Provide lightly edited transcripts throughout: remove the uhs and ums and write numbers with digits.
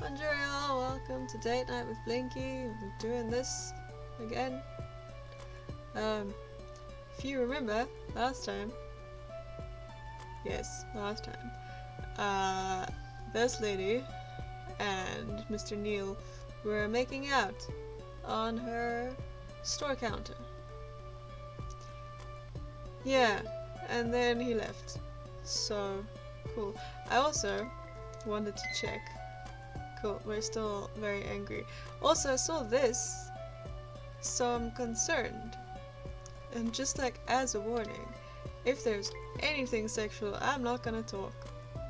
Bonjour y'all, welcome to Date Night with Blinky. We're doing this again. If you remember, last time, this lady and Mr. Neil were making out on her store counter. Yeah, and then he left. So, cool. I also wanted to check. Cool, we're still very angry. Also, I saw this, so I'm concerned. And just like as a warning, if there's anything sexual, I'm not gonna talk.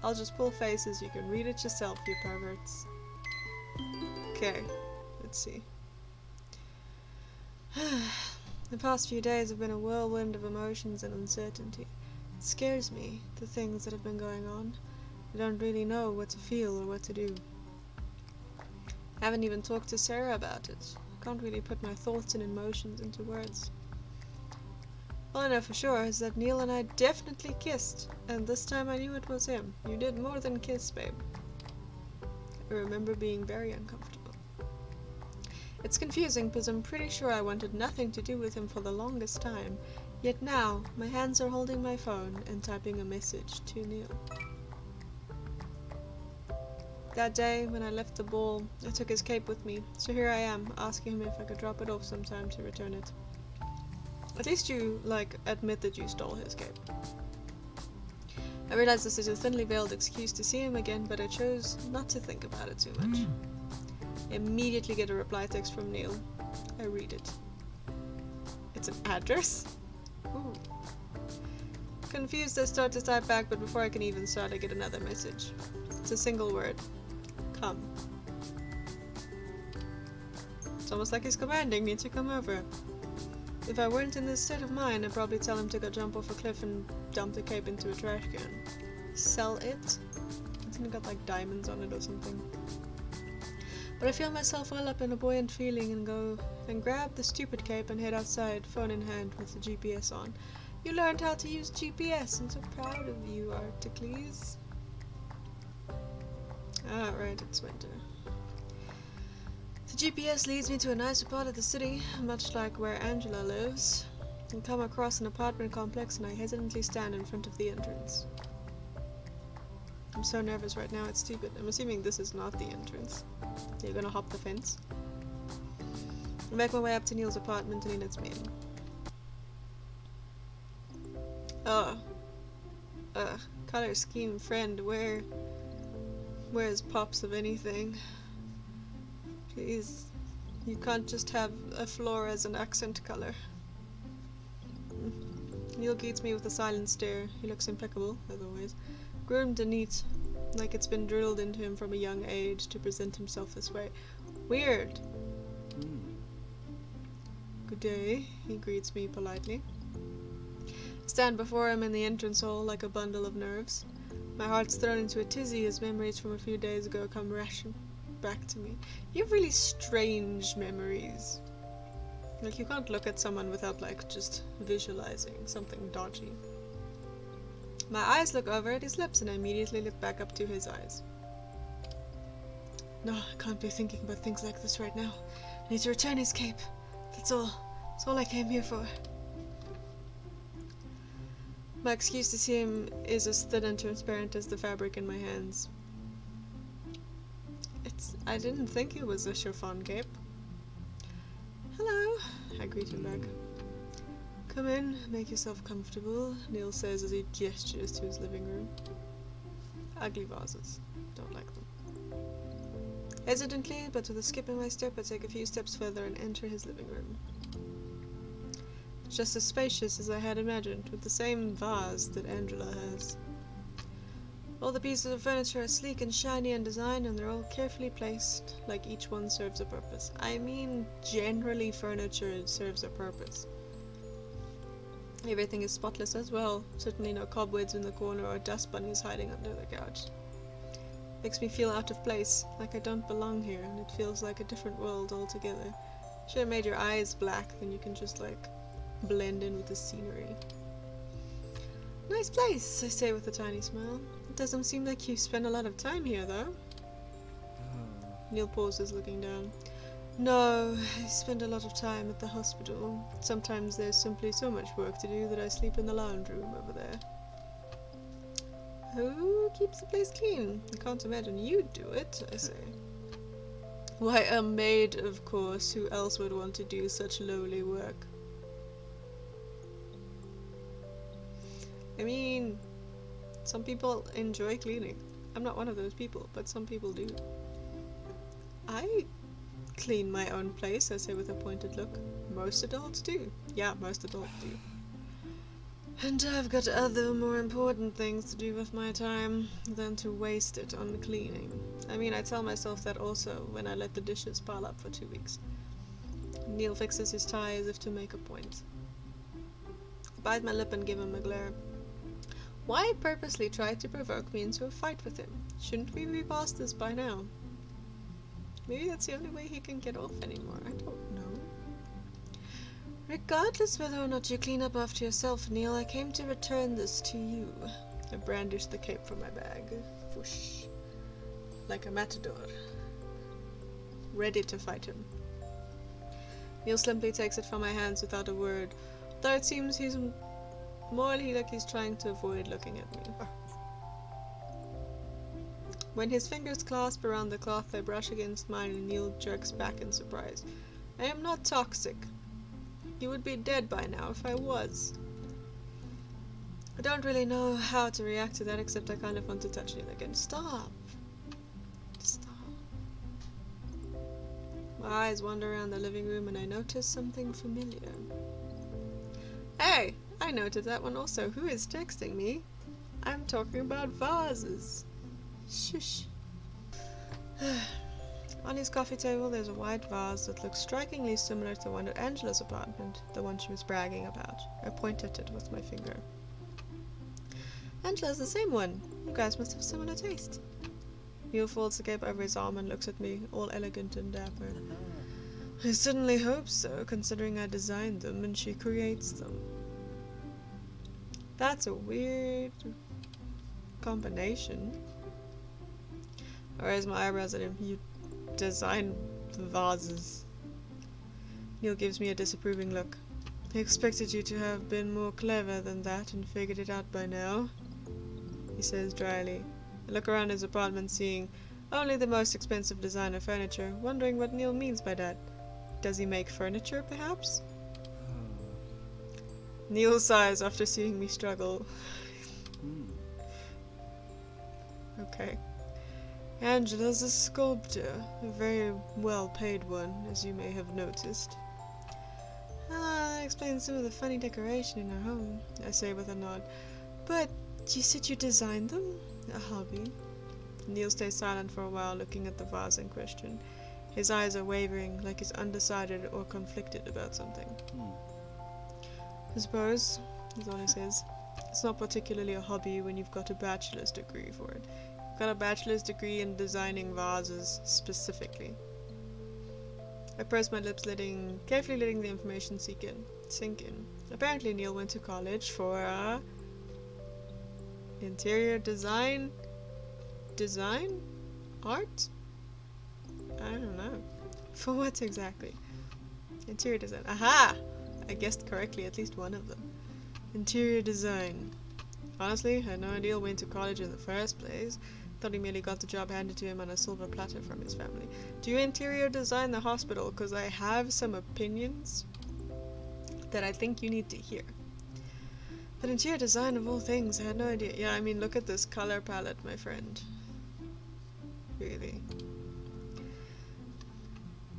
I'll just pull faces, you can read it yourself, you perverts. Okay, let's see. The past few days have been a whirlwind of emotions and uncertainty. It scares me, the things that have been going on. I don't really know what to feel or what to do. I haven't even talked to Sarah about it. I can't really put my thoughts and emotions into words. All I know for sure is that Neil and I definitely kissed, and this time I knew it was him. You did more than kiss, babe. I remember being very uncomfortable. It's confusing because I'm pretty sure I wanted nothing to do with him for the longest time, yet now my hands are holding my phone and typing a message to Neil. That day, when I left the ball, I took his cape with me, so here I am, asking him if I could drop it off sometime to return it. At least you, admit that you stole his cape. I realize this is a thinly veiled excuse to see him again, but I chose not to think about it too much. I immediately get a reply text from Neil. I read it. It's an address? Ooh. Confused, I start to type back, but before I can even start, I get another message. It's a single word. Come. It's almost like he's commanding me to come over. If I weren't in this state of mind, I'd probably tell him to go jump off a cliff and dump the cape into a trash can. Sell it? I think it got diamonds on it or something. But I feel myself well up in a buoyant feeling and go and grab the stupid cape and head outside, phone in hand with the GPS on. You learned how to use GPS, I'm so proud of you, Articles. Ah, right, it's winter. The GPS leads me to a nicer part of the city, much like where Angela lives. I come across an apartment complex and I hesitantly stand in front of the entrance. I'm so nervous right now, it's stupid. I'm assuming this is not the entrance. You're gonna hop the fence. I make my way up to Neil's apartment and he lets me in. Oh. Color scheme friend, where's pops of anything? Please, you can't just have a floor as an accent color. Neil greets me with a silent stare. He looks impeccable, as always. Groomed and neat, like it's been drilled into him from a young age to present himself this way. Weird. Good day, he greets me politely. I stand before him in the entrance hall like a bundle of nerves. My heart's thrown into a tizzy as memories from a few days ago come rushing back to me. You have really strange memories. You can't look at someone without just visualizing something dodgy. My eyes look over at his lips and I immediately look back up to his eyes. No, I can't be thinking about things like this right now. I need to return his cape. That's all I came here for. My excuse to see him is as thin and transparent as the fabric in my hands. I didn't think it was a chiffon cape. Hello, I greet him back. Come in, make yourself comfortable, Neil says as he gestures to his living room. Ugly vases. Don't like them. Hesitantly, but with a skip in my step, I take a few steps further and enter his living room. It's just as spacious as I had imagined, with the same vase that Angela has. All the pieces of furniture are sleek and shiny in design, and they're all carefully placed, like each one serves a purpose. I mean, generally furniture serves a purpose. Everything is spotless as well, certainly no cobwebs in the corner or dust bunnies hiding under the couch. Makes me feel out of place, like I don't belong here, and it feels like a different world altogether. Should have made your eyes black, then you can just blend in with the scenery. Nice place, I say with a tiny smile. It doesn't seem like you spend a lot of time here, though. Neil pauses, looking down. No, I spend a lot of time at the hospital. Sometimes there's simply so much work to do that I sleep in the lounge room over there. Who keeps the place clean? I can't imagine you'd do it, I say. Why, a maid, of course. Who else would want to do such lowly work? I mean, some people enjoy cleaning. I'm not one of those people, but some people do. I clean my own place, I say with a pointed look. Most adults do. Yeah, most adults do. And I've got other, more important things to do with my time than to waste it on cleaning. I mean, I tell myself that also when I let the dishes pile up for 2 weeks. Neil fixes his tie as if to make a point. I bite my lip and give him a glare. Why purposely try to provoke me into a fight with him? Shouldn't we be past this by now? Maybe that's the only way he can get off anymore. I don't know. Regardless whether or not you clean up after yourself, Neil, I came to return this to you. I brandish the cape from my bag. Whoosh. Like a matador. Ready to fight him. Neil simply takes it from my hands without a word, though it seems he's more like he's trying to avoid looking at me. When his fingers clasp around the cloth, they brush against mine and Neil jerks back in surprise. I am not toxic. You would be dead by now if I was. I don't really know how to react to that, except I kind of want to touch Neil again. Stop. Stop. My eyes wander around the living room and I notice something familiar. Hey! I noted that one also. Who is texting me? I'm talking about vases. Shush. On his coffee table there's a white vase that looks strikingly similar to one at Angela's apartment, the one she was bragging about. I point at it with my finger. Angela's the same one. You guys must have similar taste. Neil folds the cape over his arm and looks at me, all elegant and dapper. I certainly hope so, considering I designed them and she creates them. That's a weird combination. I raise my eyebrows at him. You design vases. Neil gives me a disapproving look. I expected you to have been more clever than that and figured it out by now, he says dryly. I look around his apartment, seeing only the most expensive designer furniture, wondering what Neil means by that. Does he make furniture, perhaps? Neil sighs after seeing me struggle. Okay. Angela's a sculptor, a very well-paid one, as you may have noticed. That explains some of the funny decoration in her home, I say with a nod. But you said you designed them? A hobby? Neil stays silent for a while, looking at the vase in question. His eyes are wavering, like he's undecided or conflicted about something. I suppose, is all he says. It's not particularly a hobby when you've got a bachelor's degree for it. You've got a bachelor's degree in designing vases, specifically. I press my lips, carefully letting the information sink in. Apparently Neil went to college for interior design? Design? Art? I don't know. For what exactly? Interior design. Aha! I guessed correctly at least one of them. Interior design. Honestly, I had no idea he went to college in the first place. Thought he merely got the job handed to him on a silver platter from his family. Do you interior design the hospital? Because I have some opinions that I think you need to hear. But interior design of all things, I had no idea. Yeah, I mean, look at this color palette, my friend. Really.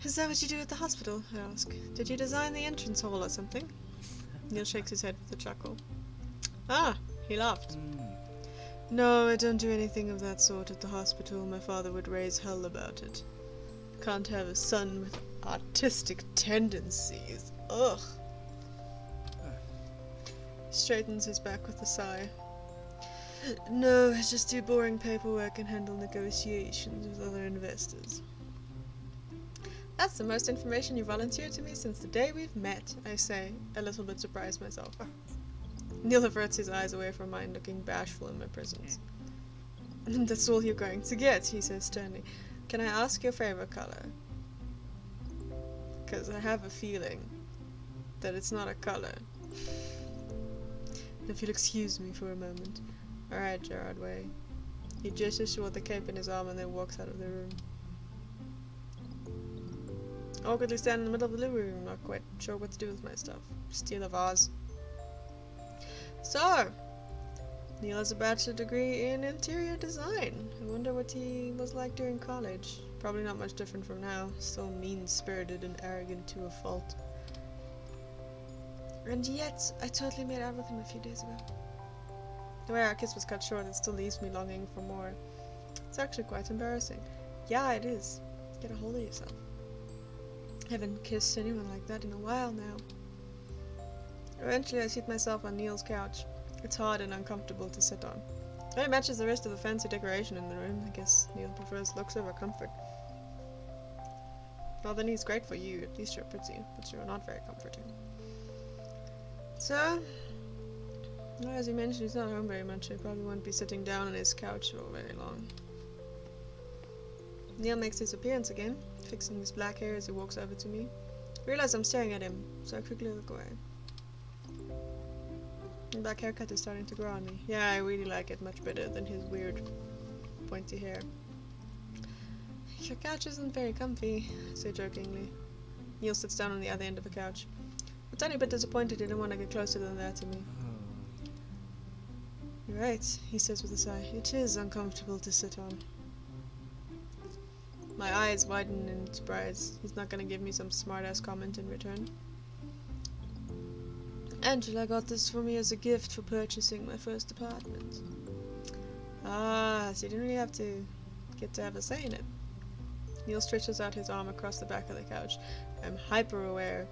Is that what you do at the hospital? I ask. Did you design the entrance hall or something? Neil shakes his head with a chuckle. Ah, he laughed. No, I don't do anything of that sort at the hospital. My father would raise hell about it. Can't have a son with artistic tendencies. Ugh. He straightens his back with a sigh. No, I just do boring paperwork and handle negotiations with other investors. That's the most information you volunteered to me since the day we've met, I say, a little bit surprised myself. Neil averts his eyes away from mine, looking bashful in my presence. That's all you're going to get, he says sternly. Can I ask your favorite color? Because I have a feeling that it's not a color. If you'll excuse me for a moment. Alright, Gerard Way. He gestures toward the cape in his arm and then walks out of the room. Awkwardly stand in the middle of the living room, not quite sure what to do with my stuff. Steal a vase. So, Neil has a bachelor degree in interior design. I wonder what he was like during college. Probably not much different from now. Still mean-spirited and arrogant to a fault. And yet, I totally made out with him a few days ago. The way our kiss was cut short, it still leaves me longing for more. It's actually quite embarrassing. Yeah, it is. Get a hold of yourself. I haven't kissed anyone like that in a while now. Eventually I seat myself on Neil's couch. It's hard and uncomfortable to sit on. It matches the rest of the fancy decoration in the room. I guess Neil prefers looks over comfort. Well, then he's great for you. At least you're pretty, but you're not very comforting. So, well, as you mentioned, he's not home very much. He probably won't be sitting down on his couch for very long. Neil makes his appearance again, fixing his black hair as he walks over to me. I realize I'm staring at him, so I quickly look away. The black haircut is starting to grow on me. Yeah, I really like it much better than his weird, pointy hair. Your couch isn't very comfy, I say jokingly. Neil sits down on the other end of the couch. I'm a tiny bit disappointed he didn't want to get closer than that to me. You're right, he says with a sigh. It is uncomfortable to sit on. My eyes widen in surprise. He's not going to give me some smart-ass comment in return. Angela got this for me as a gift for purchasing my first apartment. Ah, so you didn't really have to get to have a say in it. Neil stretches out his arm across the back of the couch. I'm hyper-aware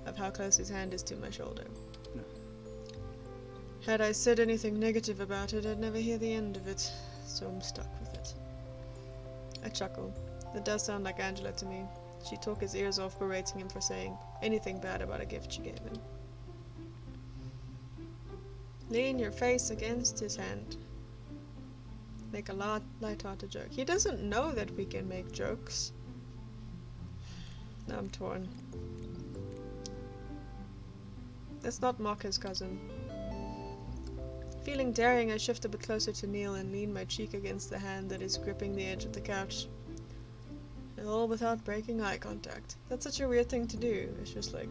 of how close his hand is to my shoulder. Had I said anything negative about it, I'd never hear the end of it, so I'm stuck with it. I chuckle. It does sound like Angela to me. She'd talk his ears off berating him for saying anything bad about a gift she gave him. Lean your face against his hand. Make a light-hearted joke. He doesn't know that we can make jokes. Now I'm torn. Let's not mock his cousin. Feeling daring, I shift a bit closer to Neil and lean my cheek against the hand that is gripping the edge of the couch. All without breaking eye contact. That's such a weird thing to do. It's just like...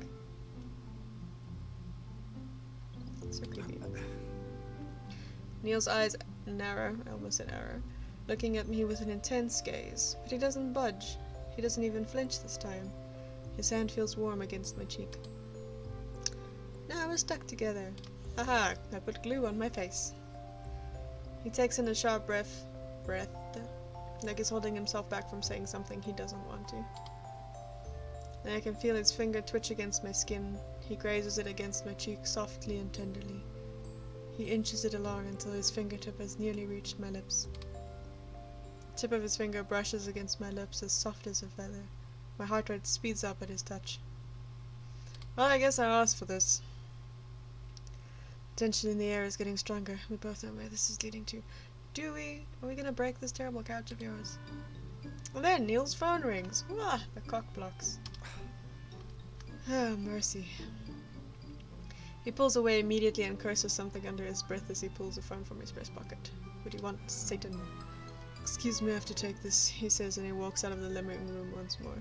so creepy. Neil's eyes narrow, I almost said arrow, looking at me with an intense gaze. But he doesn't budge. He doesn't even flinch this time. His hand feels warm against my cheek. Now we're stuck together. Haha, I put glue on my face. He takes in a sharp breath, like he's holding himself back from saying something he doesn't want to. And I can feel his finger twitch against my skin. He grazes it against my cheek softly and tenderly. He inches it along until his fingertip has nearly reached my lips. The tip of his finger brushes against my lips as soft as a feather. My heart rate speeds up at his touch. Well, I guess I asked for this. Tension in the air is getting stronger. We both know where this is leading to. Do we? Are we gonna break this terrible couch of yours? And then Neil's phone rings. Wah! The cock blocks. Oh, mercy. He pulls away immediately and curses something under his breath as he pulls the phone from his breast pocket. What do you want, Satan? Excuse me, I have to take this, he says, and he walks out of the living room once more.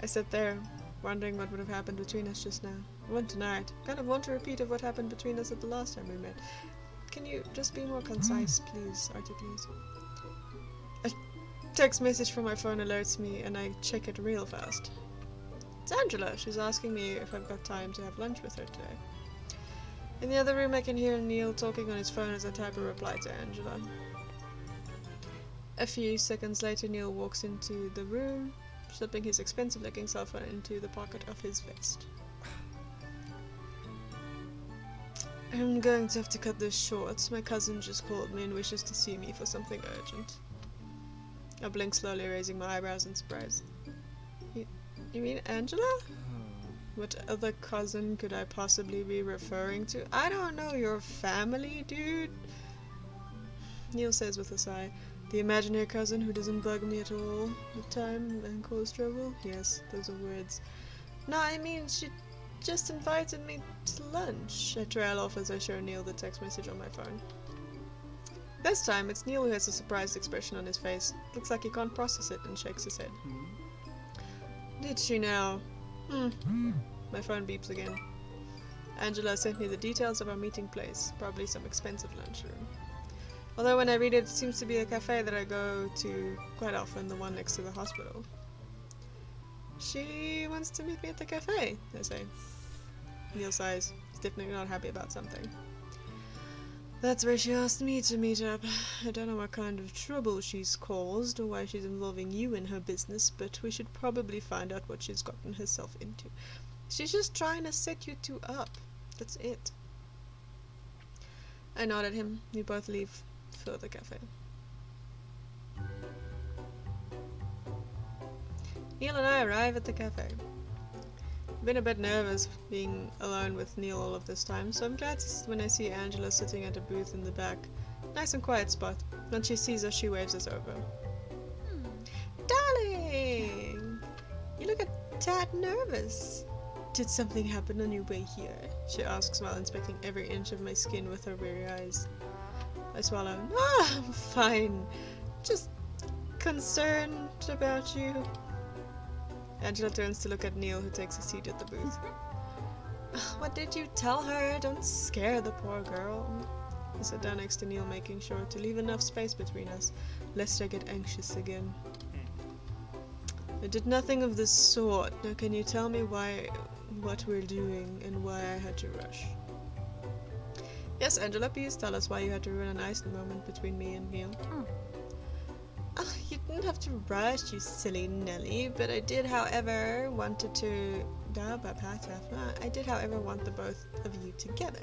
I sit there, wondering what would have happened between us just now. I won't deny it. Kind of want a repeat of what happened between us at the last time we met. Can you just be more concise, please, Artie, please? A text message from my phone alerts me, and I check it real fast. It's Angela. She's asking me if I've got time to have lunch with her today. In the other room, I can hear Neil talking on his phone as I type a reply to Angela. A few seconds later, Neil walks into the room, slipping his expensive-looking cell phone into the pocket of his vest. I'm going to have to cut this short. My cousin just called me and wishes to see me for something urgent. I blink slowly, raising my eyebrows in surprise. You mean Angela? What other cousin could I possibly be referring to? I don't know your family, dude. Neil says with a sigh. The imaginary cousin who doesn't bug me at all with time and cause trouble? Yes, those are words. No, I mean, she just invited me to lunch. I trail off as I show Neil the text message on my phone. This time, it's Neil who has a surprised expression on his face. Looks like he can't process it and shakes his head. Did she now? My phone beeps again. Angela sent me the details of our meeting place, probably some expensive lunchroom. Although when I read it, it seems to be a cafe that I go to quite often, the one next to the hospital. She wants to meet me at the cafe, I say. Neil sighs. He's definitely not happy about something. That's where she asked me to meet up. I don't know what kind of trouble she's caused or why she's involving you in her business, but we should probably find out what she's gotten herself into. She's just trying to set you two up. That's it. I nod at him. We both leave for the cafe. Neil and I arrive at the cafe. I've been a bit nervous being alone with Neil all of this time, so I'm glad when I see Angela sitting at a booth in the back. Nice and quiet spot. When she sees us, she waves us over. Darling! You look a tad nervous. Did something happen on your way here? She asks while inspecting every inch of my skin with her weary eyes. I swallow. I'm fine. Just concerned about you. Angela turns to look at Neil, who takes a seat at the booth. What did you tell her? Don't scare the poor girl. I sit down next to Neil, making sure to leave enough space between us, lest I get anxious again. I did nothing of the sort. Now can you tell me what we're doing and why I had to rush? Yes, Angela, please tell us why you had to ruin a nice moment between me and Neil. You didn't have to rush, you silly Nelly, but I did, however, want the both of you together.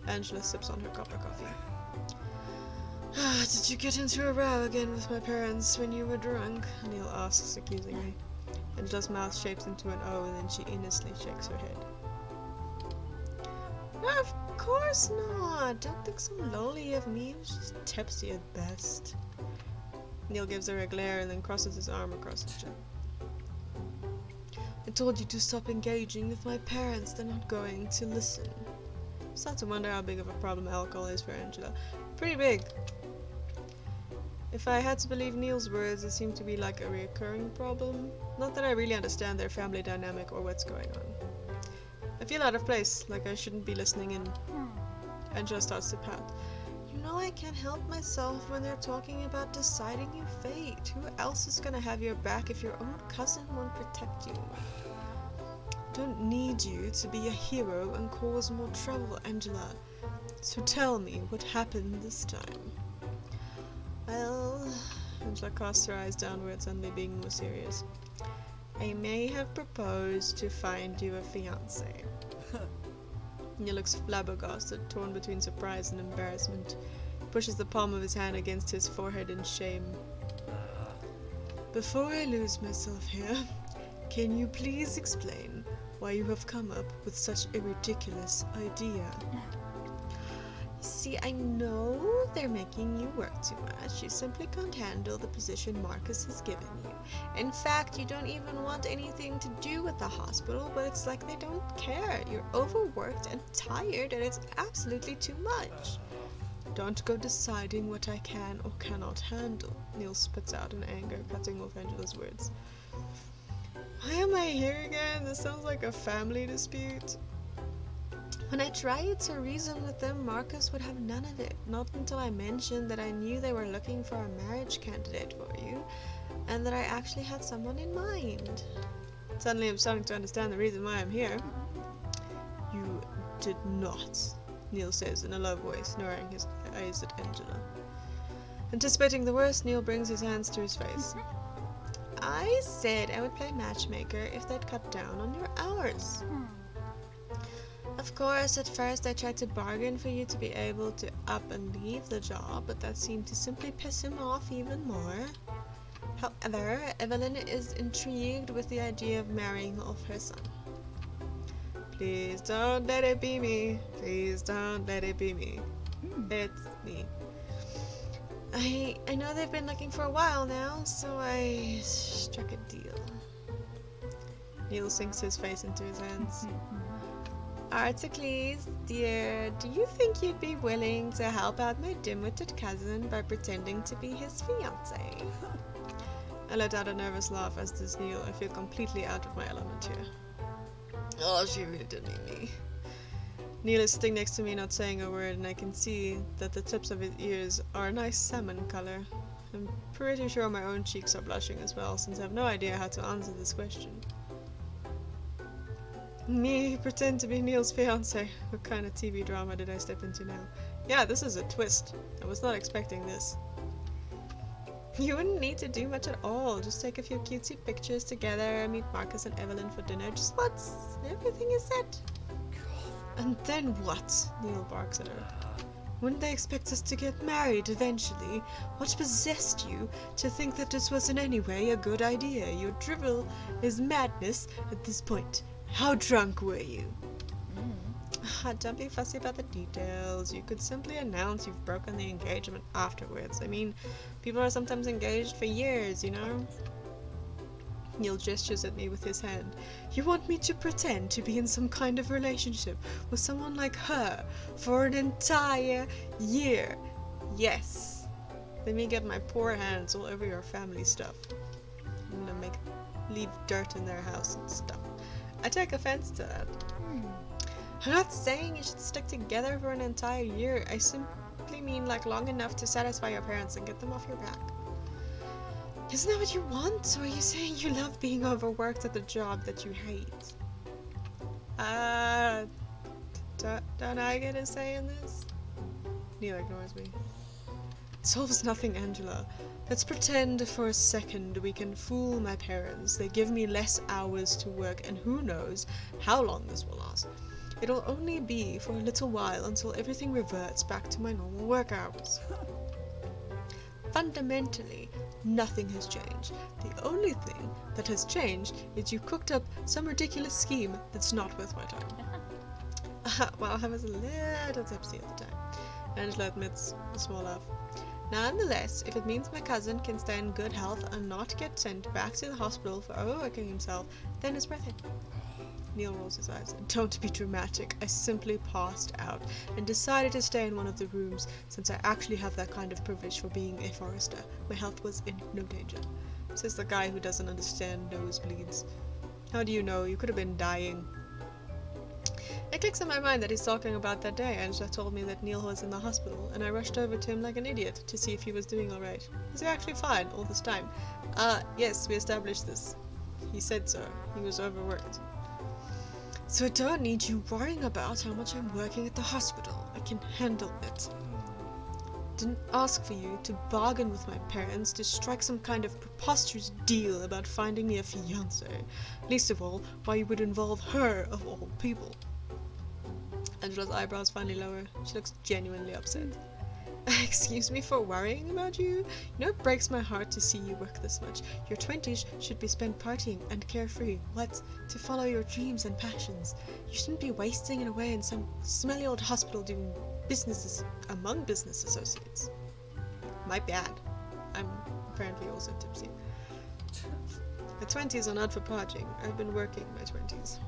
Angela sips on her cup of coffee. Did you get into a row again with my parents when you were drunk? Neil asks accusingly. Angela's mouth shapes into an O and then she innocently shakes her head. No, of course not. Don't think so lowly of me. I was just tipsy at best. Neil gives her a glare and then crosses his arm across his chest. I told you to stop engaging with my parents. They're not going to listen. Start to wonder how big of a problem alcohol is for Angela. Pretty big. If I had to believe Neil's words, it seemed to be like a recurring problem. Not that I really understand their family dynamic or what's going on. I feel out of place, like I shouldn't be listening in. Angela starts to pout. You know I can't help myself when they're talking about deciding your fate. Who else is gonna have your back if your own cousin won't protect you? Don't need you to be a hero and cause more trouble, Angela. So tell me what happened this time. Well, Angela casts her eyes downwards, suddenly being more serious. I may have proposed to find you a fiancé. Neil looks flabbergasted, torn between surprise and embarrassment. He pushes the palm of his hand against his forehead in shame. Before I lose myself here, can you please explain why you have come up with such a ridiculous idea? See, I know they're making you work too much. You simply can't handle the position Marcus has given you. In fact, you don't even want anything to do with the hospital, but it's like they don't care. You're overworked and tired, and it's absolutely too much. Don't go deciding what I can or cannot handle. Neil spits out in anger, cutting off Angela's words. Why am I here again? This sounds like a family dispute. When I tried to reason with them, Marcus would have none of it. Not until I mentioned that I knew they were looking for a marriage candidate for you, and that I actually had someone in mind. Suddenly I'm starting to understand the reason why I'm here. You did not, Neil says in a low voice, narrowing his eyes at Angela. Anticipating the worst, Neil brings his hands to his face. I said I would play matchmaker if they'd cut down on your hours. Of course, at first I tried to bargain for you to be able to up and leave the job, but that seemed to simply piss him off even more. However, Evelyn is intrigued with the idea of marrying off her son. Please don't let it be me. Please don't let it be me. It's me. I know they've been looking for a while now, so I struck a deal. Neil sinks his face into his hands. Articles, dear, do you think you'd be willing to help out my dim-witted cousin by pretending to be his fiancé? I let out a nervous laugh, as does Neil. I feel completely out of my element here. Oh, she really did need me. Neil is sitting next to me, not saying a word, and I can see that the tips of his ears are a nice salmon color. I'm pretty sure my own cheeks are blushing as well, since I have no idea how to answer this question. Me pretend to be Neil's fiancé. What kind of TV drama did I step into now? Yeah, this is a twist. I was not expecting this. You wouldn't need to do much at all. Just take a few cutesy pictures together, meet Marcus and Evelyn for dinner. Just once. Everything is set. And then what? Neil barks at her. Wouldn't they expect us to get married eventually? What possessed you to think that this was in any way a good idea? Your drivel is madness at this point. How drunk were you? Don't be fussy about the details. You could simply announce you've broken the engagement afterwards. I mean, people are sometimes engaged for years, you know? Neil gestures at me with his hand. You want me to pretend to be in some kind of relationship with someone like her for an entire year? Yes. Let me get my poor hands all over your family stuff. I'm gonna leave dirt in their house and stuff. I take offense to that. I'm not saying you should stick together for an entire year. I simply mean like long enough to satisfy your parents and get them off your back. Isn't that what you want? Or are you saying you love being overworked at the job that you hate? Don't I get a say in this? Neil ignores me. It solves nothing, Angela. Let's pretend for a second we can fool my parents. They give me less hours to work, and who knows how long this will last. It'll only be for a little while until everything reverts back to my normal work hours. Fundamentally, nothing has changed. The only thing that has changed is you cooked up some ridiculous scheme that's not worth my time. Well, I was a little tipsy at the time. Angela admits a small laugh. Nonetheless, if it means my cousin can stay in good health and not get sent back to the hospital for overworking himself, then it's worth it. Neil rolls his eyes. Don't be dramatic. I simply passed out and decided to stay in one of the rooms since I actually have that kind of privilege for being a forester. My health was in no danger. Says the guy who doesn't understand nosebleeds. How do you know? You could have been dying. It clicks in my mind that he's talking about that day. Angela told me that Neil was in the hospital, and I rushed over to him like an idiot to see if he was doing alright. Was he actually fine all this time? Yes, we established this. He said so. He was overworked. So I don't need you worrying about how much I'm working at the hospital. I can handle it. Didn't ask for you to bargain with my parents to strike some kind of preposterous deal about finding me a fiancé. Least of all, why you would involve her of all people. Angela's eyebrows finally lower. She looks genuinely upset. Excuse me for worrying about you? You know, it breaks my heart to see you work this much. Your 20s should be spent partying and carefree. What? To follow your dreams and passions. You shouldn't be wasting it away in some smelly old hospital doing businesses among business associates. My bad. I'm apparently also tipsy. My 20s are not for partying. I've been working my 20s.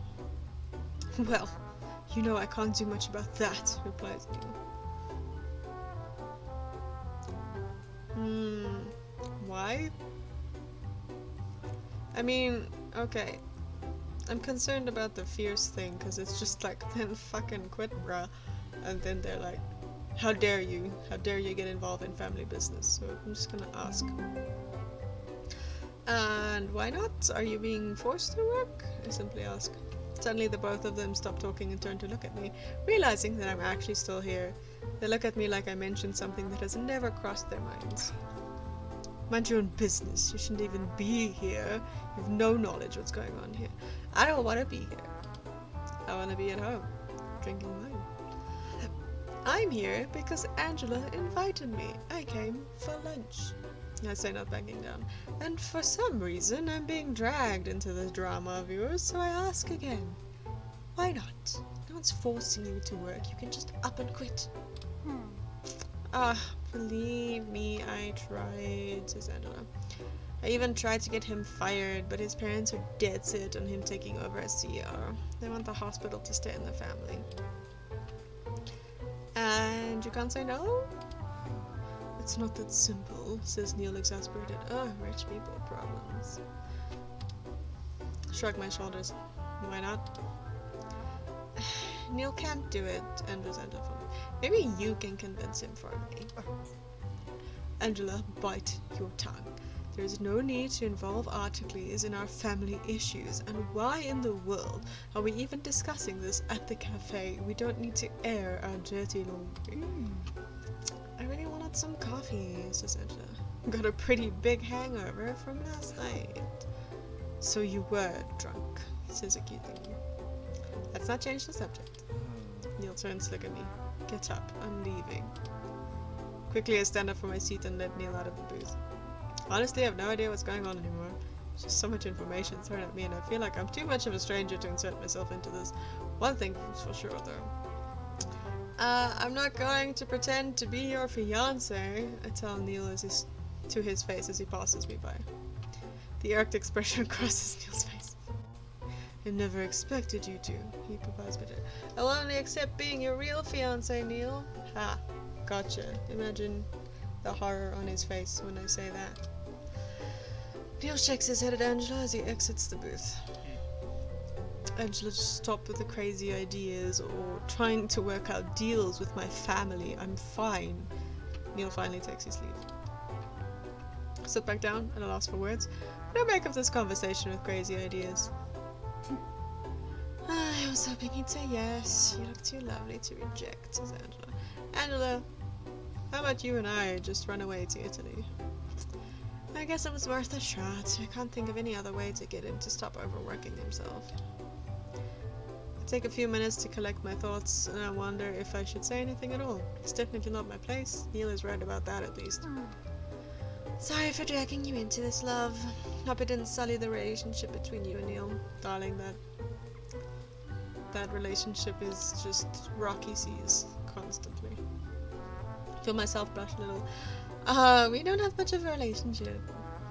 Well, you know I can't do much about that, replies Neil. Why? I mean, okay. I'm concerned about the fierce thing, because it's just like, then fucking quit, bruh. And then they're like, how dare you? How dare you get involved in family business? So I'm just gonna ask. And why not? Are you being forced to work? I simply ask. Suddenly the both of them stop talking and turn to look at me, realizing that I'm actually still here. They look at me like I mentioned something that has never crossed their minds. Mind your own business. You shouldn't even be here. You have no knowledge what's going on here. I don't want to be here. I want to be at home, drinking wine. I'm here because Angela invited me. I came for lunch. I say, not backing down. And for some reason, I'm being dragged into this drama of yours, so I ask again. Why not? No one's forcing you to work. You can just up and quit. Believe me, I tried, says Angela. I even tried to get him fired, but his parents are dead set on him taking over as CEO. They want the hospital to stay in the family. And you can't say no? It's not that simple, says Neil, exasperated. Oh, rich people problems. Shrug my shoulders. Why not? Neil can't do it, Angela said. Maybe you can convince him for me. Angela, bite your tongue. There is no need to involve Articles in our family issues, and why in the world are we even discussing this at the cafe? We don't need to air our dirty laundry. I really wanted some coffee, says Angela. Got a pretty big hangover from last night. So you were drunk, says accusingly. Let's not change the subject. Neil turns to look at me. Get up, I'm leaving. Quickly I stand up from my seat and let Neil out of the booth. Honestly, I have no idea what's going on anymore. There's just so much information thrown at me, and I feel like I'm too much of a stranger to insert myself into this. One thing is for sure, though. I'm not going to pretend to be your fiancé, I tell Neil to his face as he passes me by. The irked expression crosses Neil's face. I never expected you to, he proposed bitterly. I will only accept being your real fiancé, Neil. Ha, gotcha. Imagine the horror on his face when I say that. Neil shakes his head at Angela as he exits the booth. Angela, just stop with the crazy ideas or trying to work out deals with my family. I'm fine. Neil finally takes his leave. I sit back down and I'll ask for words. What do I make of this conversation with crazy ideas? I was hoping he'd say yes. You look too lovely to reject, says Angela. Angela, how about you and I just run away to Italy? I guess it was worth a shot. I can't think of any other way to get him to stop overworking himself. I take a few minutes to collect my thoughts, and I wonder if I should say anything at all. It's definitely not my place. Neil is right about that, at least. Sorry for dragging you into this, love. Hope it didn't sully the relationship between you and Neil. Darling, that relationship is just rocky seas, constantly. Feel myself blush a little. We don't have much of a relationship.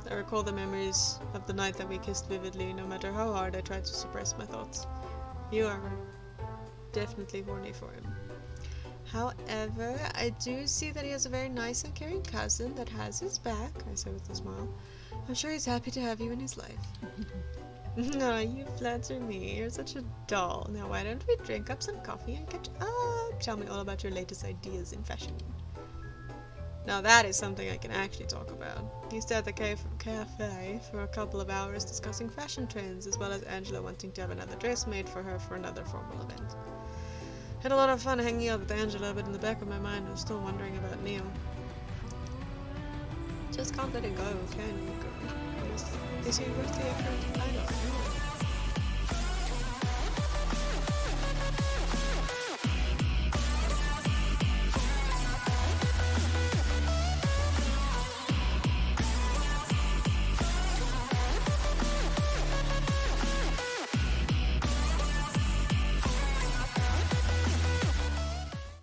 I recall the memories of the night that we kissed vividly, no matter how hard I tried to suppress my thoughts. You are definitely horny for him. However, I do see that he has a very nice and caring cousin that has his back, I say with a smile. I'm sure he's happy to have you in his life. No, you flatter me. You're such a doll. Now why don't we drink up some coffee and catch up? Tell me all about your latest ideas in fashion. Now that is something I can actually talk about. We stayed at the cafe for a couple of hours discussing fashion trends, as well as Angela wanting to have another dress made for her for another formal event. Had a lot of fun hanging out with Angela, but in the back of my mind I was still wondering about Neil. Just can't let it go, can you, girl? Is he worth the effort? I don't know.